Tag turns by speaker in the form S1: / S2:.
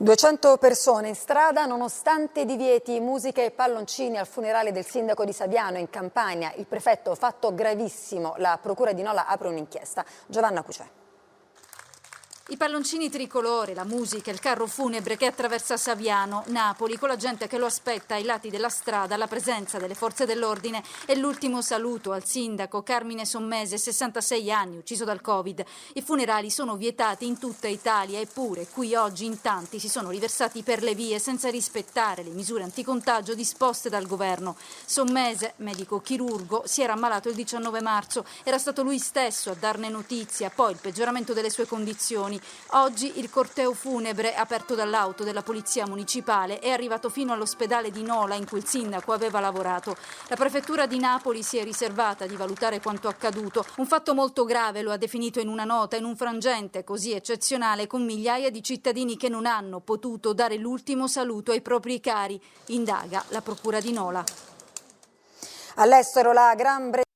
S1: 200 persone in strada nonostante divieti, musica e palloncini al funerale del sindaco di Saviano in Campania. Il prefetto, fatto gravissimo, la procura di Nola apre un'inchiesta. Giovanna Cucè.
S2: I palloncini tricolore, la musica, il carro funebre che attraversa Saviano, Napoli, con la gente che lo aspetta ai lati della strada, la presenza delle forze dell'ordine e l'ultimo saluto al sindaco Carmine Sommese, 66 anni, ucciso dal Covid. I funerali sono vietati in tutta Italia, eppure qui oggi in tanti si sono riversati per le vie senza rispettare le misure anticontagio disposte dal governo. Sommese, medico chirurgo, si era ammalato il 19 marzo, era stato lui stesso a darne notizia, poi il peggioramento delle sue condizioni. Oggi il corteo funebre, aperto dall'auto della polizia municipale, è arrivato fino all'ospedale di Nola in cui il sindaco aveva lavorato. La prefettura di Napoli si è riservata di valutare quanto accaduto. Un fatto molto grave, lo ha definito in una nota, in un frangente così eccezionale, con migliaia di cittadini che non hanno potuto dare l'ultimo saluto ai propri cari. Indaga la procura di Nola.
S1: All'estero la Gran Bretagna